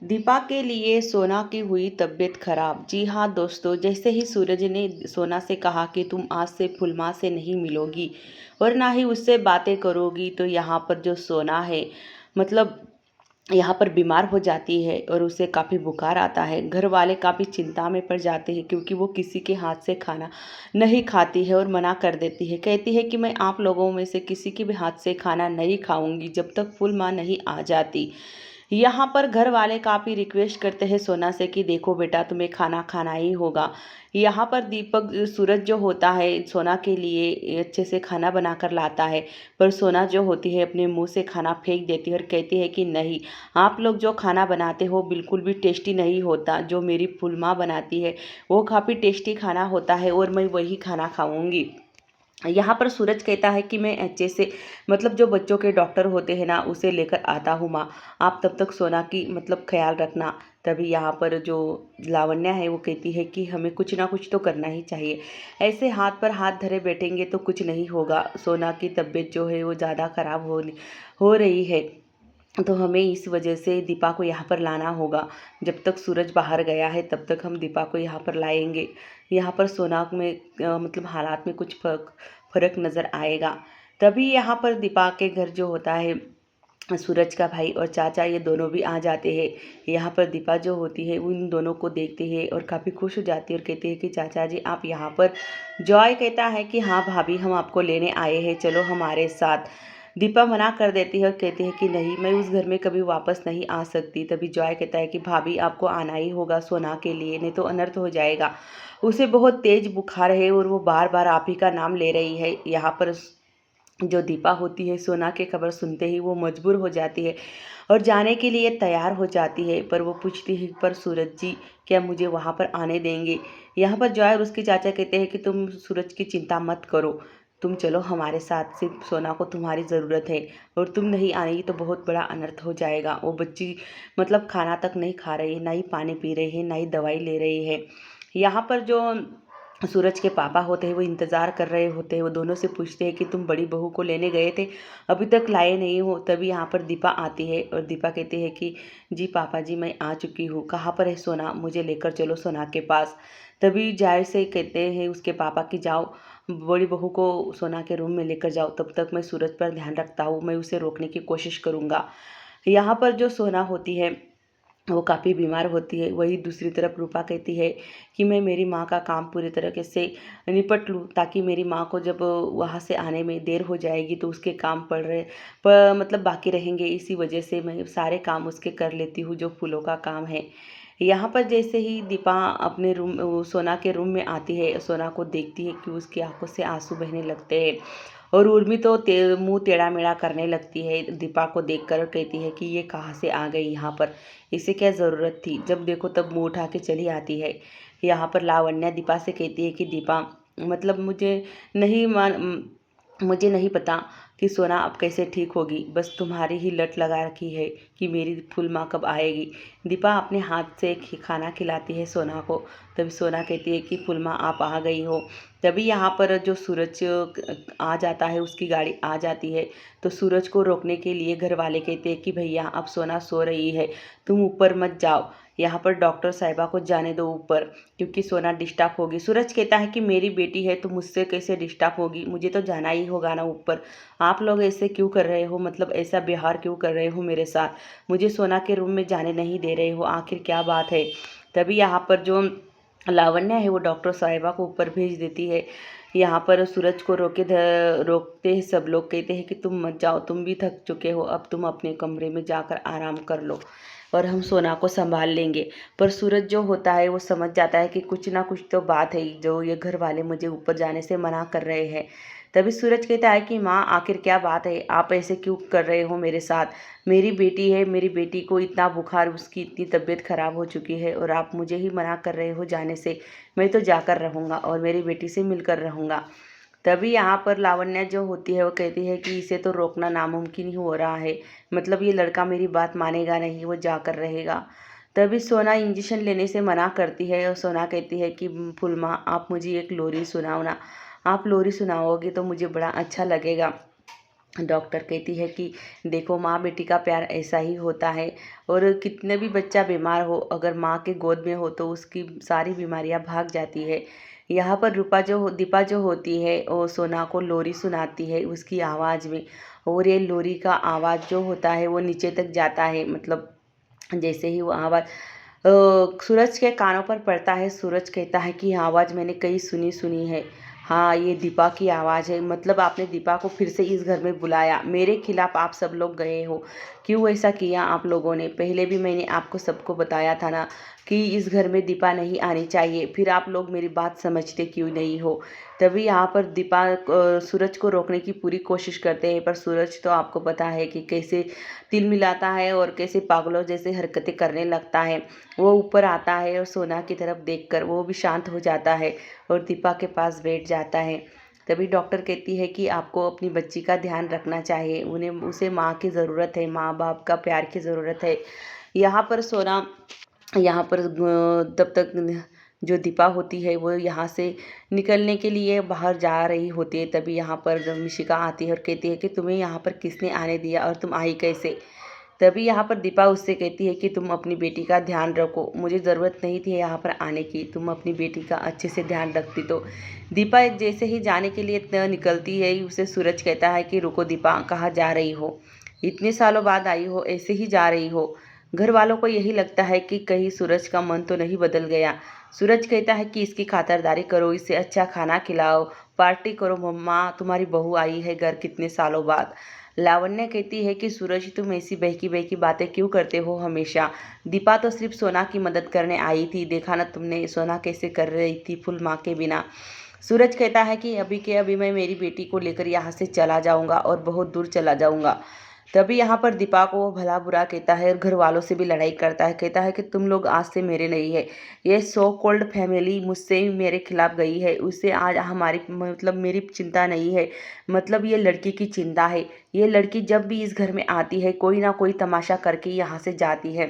दीपा के लिए सोना की हुई तबीयत खराब। जी हाँ दोस्तों, जैसे ही सूरज ने सोना से कहा कि तुम आज से फुलमा से नहीं मिलोगी और ना ही उससे बातें करोगी, तो यहाँ पर जो सोना है मतलब यहाँ पर बीमार हो जाती है और उसे काफ़ी बुखार आता है। घर वाले काफ़ी चिंता में पड़ जाते हैं क्योंकि वो किसी के हाथ से खाना नहीं खाती है और मना कर देती है। कहती है कि मैं आप लोगों में से किसी के भी हाथ से खाना नहीं खाऊंगी जब तक फुल माँ नहीं आ जाती। यहाँ पर घर वाले काफ़ी रिक्वेस्ट करते हैं सोना से कि देखो बेटा, तुम्हें खाना खाना ही होगा। यहाँ पर दीपक सूरज जो होता है सोना के लिए अच्छे से खाना बना कर लाता है, पर सोना जो होती है अपने मुंह से खाना फेंक देती है और कहती है कि नहीं, आप लोग जो खाना बनाते हो बिल्कुल भी टेस्टी नहीं होता। जो मेरी फुलमा बनाती है वो काफ़ी टेस्टी खाना होता है और मैं वही खाना खाऊंगी। यहाँ पर सूरज कहता है कि मैं अच्छे से जो बच्चों के डॉक्टर होते हैं ना, उसे लेकर आता हूँ माँ, आप तब तक सोना की ख्याल रखना। तभी यहाँ पर जो लावण्या है वो कहती है कि हमें कुछ ना कुछ तो करना ही चाहिए, ऐसे हाथ पर हाथ धरे बैठेंगे तो कुछ नहीं होगा। सोना की तबीयत जो है वो ज़्यादा खराब हो रही है, तो हमें इस वजह से दीपा को यहाँ पर लाना होगा। जब तक सूरज बाहर गया है तब तक हम दीपा को यहाँ पर लाएंगे। यहाँ पर सोना में हालात में कुछ फर्क नज़र आएगा। तभी यहाँ पर दीपा के घर जो होता है सूरज का भाई और चाचा, ये दोनों भी आ जाते हैं। यहाँ पर दीपा जो होती है उन दोनों को देखते हैं और काफ़ी खुश हो जाती है और कहती है कि चाचा जी आप यहाँ पर। जॉय कहता है कि हाँ भाभी, हम आपको लेने आए हैं, चलो हमारे साथ। दीपा मना कर देती है और कहती है कि नहीं, मैं उस घर में कभी वापस नहीं आ सकती। तभी जॉय कहता है कि भाभी आपको आना ही होगा सोना के लिए, नहीं तो अनर्थ हो जाएगा। उसे बहुत तेज बुखार है और वो बार बार आप ही का नाम ले रही है। यहाँ पर जो दीपा होती है सोना की खबर सुनते ही वो मजबूर हो जाती है और जाने के लिए तैयार हो जाती है। पर वो पूछती है, पर सूरज जी क्या मुझे वहाँ पर आने देंगे? यहाँ पर जॉय और उसके चाचा कहते हैं कि तुम सूरज की चिंता मत करो, तुम चलो हमारे साथ, सिर्फ सोना को तुम्हारी ज़रूरत है और तुम नहीं आएगी तो बहुत बड़ा अनर्थ हो जाएगा। वो बच्ची खाना तक नहीं खा रही है, ना ही पानी पी रही है, ना ही दवाई ले रही है। यहाँ पर जो सूरज के पापा होते हैं वो इंतज़ार कर रहे होते हैं। वो दोनों से पूछते हैं कि तुम बड़ी बहू को लेने गए थे, अभी तक लाए नहीं हो। तभी यहाँ पर दीपा आती है और दीपा कहती है कि जी पापा जी, मैं आ चुकी हूँ। कहाँ पर है सोना? मुझे लेकर चलो सोना के पास। तभी जाय से कहते हैं उसके पापा कि जाओ, बड़ी बहू को सोना के रूम में लेकर जाओ, तब तक मैं सूरज पर ध्यान रखता हूँ, मैं उसे रोकने की कोशिश करूँगा। यहाँ पर जो सोना होती है वो काफ़ी बीमार होती है। वही दूसरी तरफ रूपा कहती है कि मैं मेरी माँ का काम पूरी तरीके से निपट लूँ, ताकि मेरी माँ को जब वहाँ से आने में देर हो जाएगी तो उसके काम पड़ रहे बाकी रहेंगे। इसी वजह से मैं सारे काम उसके कर लेती हूँ जो फूलों का काम है। यहाँ पर जैसे ही दीपा अपने रूम सोना के रूम में आती है, सोना को देखती है कि उसकी आंखों से आंसू बहने लगते हैं और उर्मी तो मुंह टेढ़ा मेढ़ा करने लगती है दीपा को देखकर और कहती है कि ये कहाँ से आ गई यहाँ पर, इसे क्या ज़रूरत थी? जब देखो तब मुंह उठा के चली आती है। यहाँ पर लावण्या दीपा से कहती है कि दीपा, नहीं मान मुझे नहीं पता कि सोना अब कैसे ठीक होगी, बस तुम्हारी ही लट लगा रखी है कि मेरी फुल माँ कब आएगी। दीपा अपने हाथ से खाना खिलाती है सोना को। तभी सोना कहती है कि फुल माँ आप आ गई हो। तभी यहाँ पर जो सूरज आ जाता है, उसकी गाड़ी आ जाती है। तो सूरज को रोकने के लिए घर वाले कहते हैं कि भैया अब सोना सो रही है, तुम ऊपर मत जाओ, यहाँ पर डॉक्टर साहिबा को जाने दो ऊपर, क्योंकि सोना डिस्टर्ब होगी। सूरज कहता है कि मेरी बेटी है तो मुझसे कैसे डिस्टर्ब होगी, मुझे तो जाना ही होगा ना ऊपर। आप लोग ऐसे क्यों कर रहे हो, ऐसा व्यवहार क्यों कर रहे हो मेरे साथ? मुझे सोना के रूम में जाने नहीं दे रहे हो, आखिर क्या बात है? तभी यहाँ पर जो लावण्या है वो डॉक्टर साहिबा को ऊपर भेज देती है। यहाँ पर सूरज को रोकते हैं सब लोग, कहते हैं कि तुम मत जाओ, तुम भी थक चुके हो, अब तुम अपने कमरे में जाकर आराम कर लो और हम सोना को संभाल लेंगे। पर सूरज जो होता है वो समझ जाता है कि कुछ ना कुछ तो बात है, जो ये घर वाले मुझे ऊपर जाने से मना कर रहे हैं। तभी सूरज कहता है कि माँ आखिर क्या बात है, आप ऐसे क्यों कर रहे हो मेरे साथ? मेरी बेटी है, मेरी बेटी को इतना बुखार, उसकी इतनी तबीयत खराब हो चुकी है और आप मुझे ही मना कर रहे हो जाने से। मैं तो जाकर रहूँगा और मेरी बेटी से मिलकर रहूँगा। तभी यहाँ पर लावण्या जो होती है वो कहती है कि इसे तो रोकना नामुमकिन ही हो रहा है, ये लड़का मेरी बात मानेगा नहीं, वो जाकर रहेगा। तभी सोना इंजेक्शन लेने से मना करती है और सोना कहती है कि फुलमा आप मुझे एक लोरी सुनाओ ना, आप लोरी सुनाओगे तो मुझे बड़ा अच्छा लगेगा। डॉक्टर कहती है कि देखो माँ बेटी का प्यार ऐसा ही होता है, और कितने भी बच्चा बीमार हो, अगर माँ के गोद में हो तो उसकी सारी बीमारियाँ भाग जाती है। यहाँ पर दीपा जो होती है वो सोना को लोरी सुनाती है उसकी आवाज़ में, और ये लोरी का आवाज़ जो होता है वो नीचे तक जाता है। मतलब जैसे ही वो आवाज़ सूरज के कानों पर पड़ता है, सूरज कहता है कि ये आवाज़ मैंने कहीं सुनी सुनी है। हाँ, ये दीपा की आवाज़ है। मतलब आपने दीपा को फिर से इस घर में बुलाया, मेरे खिलाफ आप सब लोग गए हो, क्यों ऐसा किया आप लोगों ने? पहले भी मैंने आपको सबको बताया था ना कि इस घर में दीपा नहीं आनी चाहिए, फिर आप लोग मेरी बात समझते क्यों नहीं हो? तभी यहाँ पर दीपा सूरज को रोकने की पूरी कोशिश करते हैं, पर सूरज तो आपको पता है कि कैसे तिल मिलाता है और कैसे पागलों जैसे हरकतें करने लगता है। वो ऊपर आता है और सोना की तरफ देखकर वो भी शांत हो जाता है और दीपा के पास बैठ जाता है। तभी डॉक्टर कहती है कि आपको अपनी बच्ची का ध्यान रखना चाहिए, उसे माँ की ज़रूरत है, माँ बाप का प्यार की ज़रूरत है। यहाँ पर सोना यहाँ पर तब तक जो दीपा होती है वो यहाँ से निकलने के लिए बाहर जा रही होती है। तभी यहाँ पर जब मिशिका आती है और कहती है कि तुम्हें यहाँ पर किसने आने दिया और तुम आई कैसे? तभी यहाँ पर दीपा उससे कहती है कि तुम अपनी बेटी का ध्यान रखो, मुझे ज़रूरत नहीं थी यहाँ पर आने की, तुम अपनी बेटी का अच्छे से ध्यान रखती तो। दीपा जैसे ही जाने के लिए निकलती है, उसे सूरज कहता है कि रुको दीपा, कहाँ जा रही हो? इतने सालों बाद आई हो, ऐसे ही जा रही हो? घर वालों को यही लगता है कि कहीं सूरज का मन तो नहीं बदल गया। सूरज कहता है कि इसकी खातिरदारी करो, इसे अच्छा खाना खिलाओ, पार्टी करो, मम्मा तुम्हारी बहू आई है घर कितने सालों बाद। लावण्य कहती है कि सूरज तुम ऐसी बहकी बहकी बातें क्यों करते हो हमेशा? दीपा तो सिर्फ सोना की मदद करने आई थी, देखा ना तुमने सोना कैसे कर रही थी फुल माँ के बिना। सूरज कहता है कि अभी के अभी मैं मेरी बेटी को लेकर यहाँ से चला जाऊँगा और बहुत दूर चला जाऊँगा। तभी यहाँ पर दीपा को वो भला बुरा कहता है और घर वालों से भी लड़ाई करता है। कहता है कि तुम लोग आज से मेरे नहीं है, ये सो कॉल्ड फैमिली मुझसे ही मेरे खिलाफ गई है, उससे आज हमारी मतलब मेरी चिंता नहीं है, मतलब ये लड़की की चिंता है। ये लड़की जब भी इस घर में आती है कोई ना कोई तमाशा करके यहाँ से जाती है।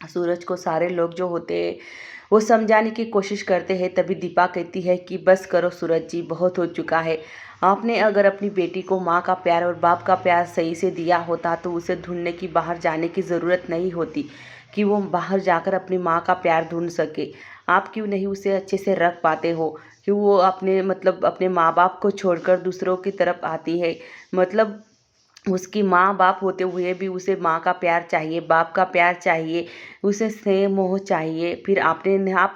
सूरज को सारे लोग जो होते हैं वो समझाने की कोशिश करते हैं। तभी दीपा कहती है कि बस करो सूरज जी, बहुत हो चुका है। आपने अगर अपनी बेटी को माँ का प्यार और बाप का प्यार सही से दिया होता तो उसे ढूंढने की बाहर जाने की ज़रूरत नहीं होती कि वो बाहर जाकर अपनी माँ का प्यार ढूंढ सके। आप क्यों नहीं उसे अच्छे से रख पाते हो? क्यों वो अपने मतलब अपने माँ बाप को छोड़कर दूसरों की तरफ आती है? मतलब उसकी माँ बाप होते हुए भी उसे माँ का प्यार चाहिए, बाप का प्यार चाहिए, उसे स्नेह मोह चाहिए। फिर आप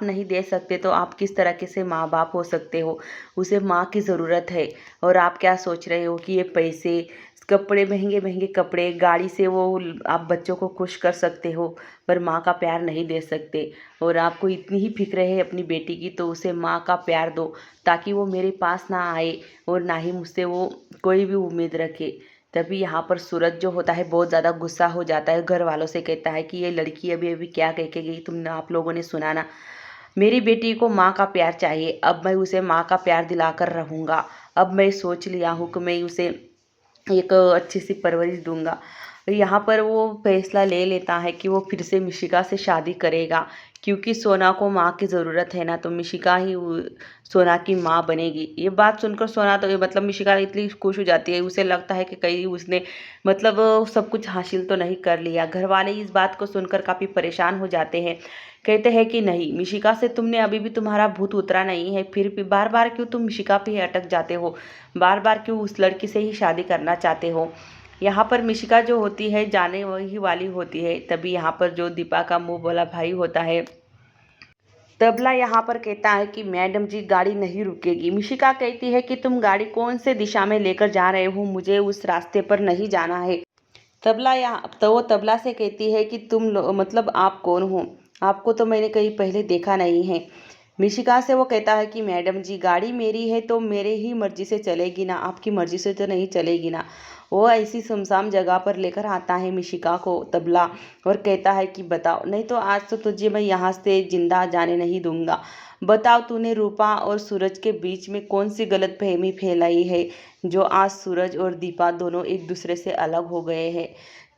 नहीं दे सकते तो आप किस तरीके से माँ बाप हो सकते हो? उसे माँ की ज़रूरत है। और आप क्या सोच रहे हो कि ये पैसे, कपड़े, महंगे महंगे कपड़े, गाड़ी से वो आप बच्चों को खुश कर सकते हो, पर माँ का प्यार नहीं दे सकते। और आपको इतनी ही फिक्र है अपनी बेटी की तो उसे माँ का प्यार दो, ताकि वो मेरे पास ना आए और ना ही मुझसे वो कोई भी उम्मीद रखे। तभी यहाँ पर सूरज जो होता है बहुत ज़्यादा गुस्सा हो जाता है, घर वालों से कहता है कि ये लड़की अभी अभी क्या कह के गई, तुमने आप लोगों ने सुना ना? मेरी बेटी को माँ का प्यार चाहिए, अब मैं उसे माँ का प्यार दिलाकर रहूँगा। अब मैं सोच लिया हूँ कि मैं उसे एक अच्छी सी परवरिश दूंगा। यहाँ पर वो फैसला ले लेता है कि वो फिर से मिशिका से शादी करेगा, क्योंकि सोना को माँ की ज़रूरत है ना, तो मिशिका ही सोना की माँ बनेगी। ये बात सुनकर सोना तो मतलब मिशिका इतनी खुश हो जाती है, उसे लगता है कि कहीं उसने मतलब सब कुछ हासिल तो नहीं कर लिया। घर वाले इस बात को सुनकर काफ़ी परेशान हो जाते हैं। कहते हैं कि नहीं मिशिका से तुमने अभी भी तुम्हारा भूत उतरा नहीं है, फिर भी बार बार क्यों तुम मिशिका पे ही अटक जाते हो, बार बार क्यों उस लड़की से ही शादी करना चाहते हो? यहाँ पर मिशिका जो होती है जाने वही वाली होती है। तभी यहाँ पर जो दीपा का मुंह बोला भाई होता है, तबला यहाँ पर कहता है कि मैडम जी गाड़ी नहीं रुकेगी। मिशिका कहती है कि तुम गाड़ी कौन से दिशा में लेकर जा रहे हो, मुझे उस रास्ते पर नहीं जाना है। तबला यहाँ तो वो तबला से कहती है कि मतलब आप कौन हो, आपको तो मैंने कहीं पहले देखा नहीं है। मिशिका से वो कहता है कि मैडम जी गाड़ी मेरी है तो मेरे ही मर्जी से चलेगी ना, आपकी मर्जी से तो नहीं चलेगी ना। वो ऐसी सुनसान जगह पर लेकर आता है मिशिका को तबला, और कहता है कि बताओ, नहीं तो आज तो तुझे मैं यहाँ से जिंदा जाने नहीं दूंगा। बताओ तूने रूपा और सूरज के बीच में कौन सी गलतफहमी फैलाई है, जो आज सूरज और दीपा दोनों एक दूसरे से अलग हो गए हैं।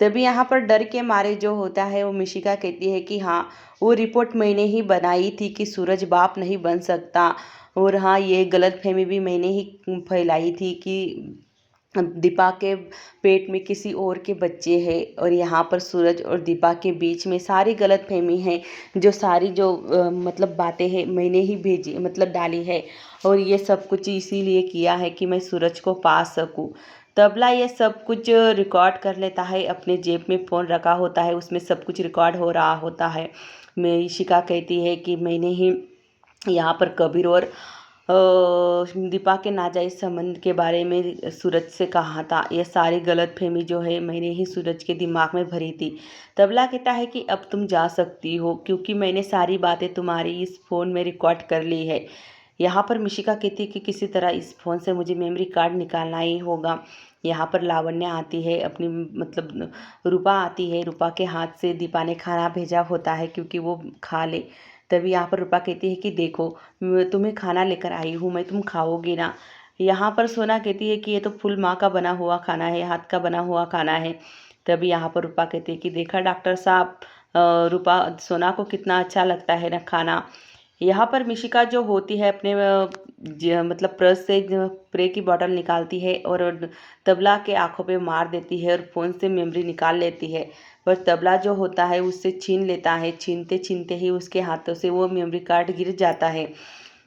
तभी यहाँ पर डर के मारे जो होता है वो मिशिका कहती है कि हाँ, वो रिपोर्ट मैंने ही बनाई थी कि सूरज बाप नहीं बन सकता, और हाँ ये गलतफहमी भी मैंने ही फैलाई थी कि दीपा के पेट में किसी और के बच्चे हैं और यहाँ पर सूरज और दीपा के बीच में सारी गलतफहमी है। जो सारी जो मतलब बातें हैं मैंने ही भेजी मतलब डाली है और ये सब कुछ इसीलिए किया है कि मैं सूरज को पा सकूं। तबला ये सब कुछ रिकॉर्ड कर लेता है, अपने जेब में फ़ोन रखा होता है, उसमें सब कुछ रिकॉर्ड हो रहा होता है। मैं इशिका कहती है कि मैंने ही यहाँ पर कबीर और दीपा के नाजायज़ संबंध के बारे में सूरज से कहा था। ये सारी गलतफहमी जो है मैंने ही सूरज के दिमाग में भरी थी। तबला कहता है कि अब तुम जा सकती हो क्योंकि मैंने सारी बातें तुम्हारी इस फ़ोन में रिकॉर्ड कर ली है। यहाँ पर मिशिका कहती है कि किसी तरह इस फ़ोन से मुझे मेमोरी कार्ड निकालना ही होगा। यहाँ पर लावण्य आती है अपनी मतलब रूपा आती है। रूपा के हाथ से दीपा ने खाना भेजा होता है क्योंकि वो खा ले। तभी यहाँ पर रूपा कहती है कि देखो मैं तुम्हें खाना लेकर आई हूँ, मैं तुम खाओगी ना। यहाँ पर सोना कहती है कि ये तो फुल माँ का बना हुआ खाना है, हाथ का बना हुआ खाना है। तभी यहाँ पर रूपा कहती है कि देखा डॉक्टर साहब, रूपा सोना को कितना अच्छा लगता है ना खाना। यहाँ पर मिशिका जो होती है अपने मतलब पर्स से स्प्रे की बोतल निकालती है और तबला के आंखों पे मार देती है और फ़ोन से मेमोरी निकाल लेती है। पर तबला जो होता है उससे छीन लेता है, छीनते छीनते ही उसके हाथों से वो मेमोरी कार्ड गिर जाता है।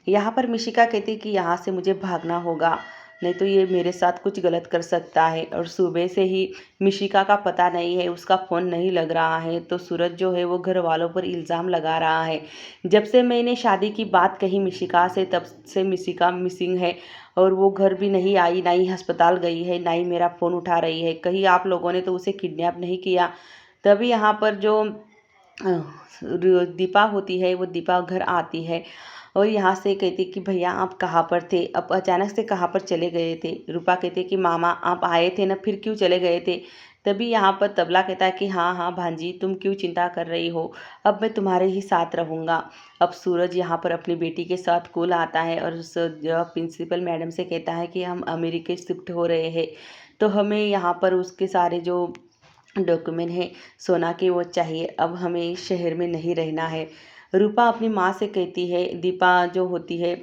यहाँ पर मिशिका कहती है कि यहाँ से मुझे भागना होगा, नहीं तो ये मेरे साथ कुछ गलत कर सकता है। और सुबह से ही मिशिका का पता नहीं है, उसका फ़ोन नहीं लग रहा है। तो सूरज जो है वो घर वालों पर इल्ज़ाम लगा रहा है। जब से मैंने शादी की बात कही मिशिका से तब से मिशिका मिसिंग है और वो घर भी नहीं आई, ना ही अस्पताल गई है, ना ही मेरा फ़ोन उठा रही है। कहीं आप लोगों ने तो उसे किडनैप नहीं किया। तभी यहाँ पर जो दीपा होती है वो दीपा घर आती है और यहाँ से कहती कि भैया आप कहाँ पर थे, अब अचानक से कहाँ पर चले गए थे। रूपा कहते कि मामा आप आए थे ना, फिर क्यों चले गए थे। तभी यहाँ पर तबला कहता है कि हाँ हाँ भांजी तुम क्यों चिंता कर रही हो, अब मैं तुम्हारे ही साथ रहूँगा। अब सूरज यहाँ पर अपनी बेटी के साथ स्कूल आता है और उस प्रिंसिपल मैडम से कहता है कि हम अमेरिका शिफ्ट हो रहे हैं, तो हमें यहाँ पर उसके सारे जो डॉक्यूमेंट है सोना के वो चाहिए, अब हमें शहर में नहीं रहना है। रूपा अपनी माँ से कहती है, दीपा जो होती है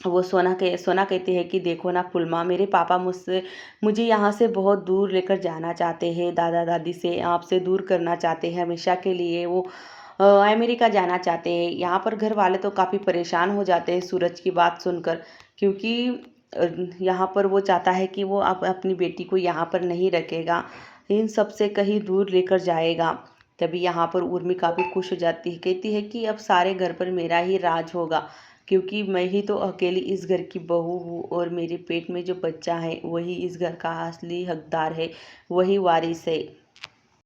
वो सोना कहती है कि देखो ना फुलमा, मेरे पापा मुझे यहाँ से बहुत दूर लेकर जाना चाहते हैं, दादा दादी से आपसे दूर करना चाहते हैं हमेशा के लिए। वो अमेरिका जाना चाहते हैं। यहाँ पर घर वाले तो काफ़ी परेशान हो जाते हैं सूरज की बात सुनकर, क्योंकि अ, यहाँ पर वो चाहता है कि वो अपनी बेटी को यहाँ पर नहीं रखेगा, इन सब से कहीं दूर लेकर जाएगा। तभी यहाँ पर उर्मी काफ़ी खुश हो जाती है, कहती है कि अब सारे घर पर मेरा ही राज होगा क्योंकि मैं ही तो अकेली इस घर की बहू हूँ और मेरे पेट में जो बच्चा है वही इस घर का असली हकदार है, वही वारिस है।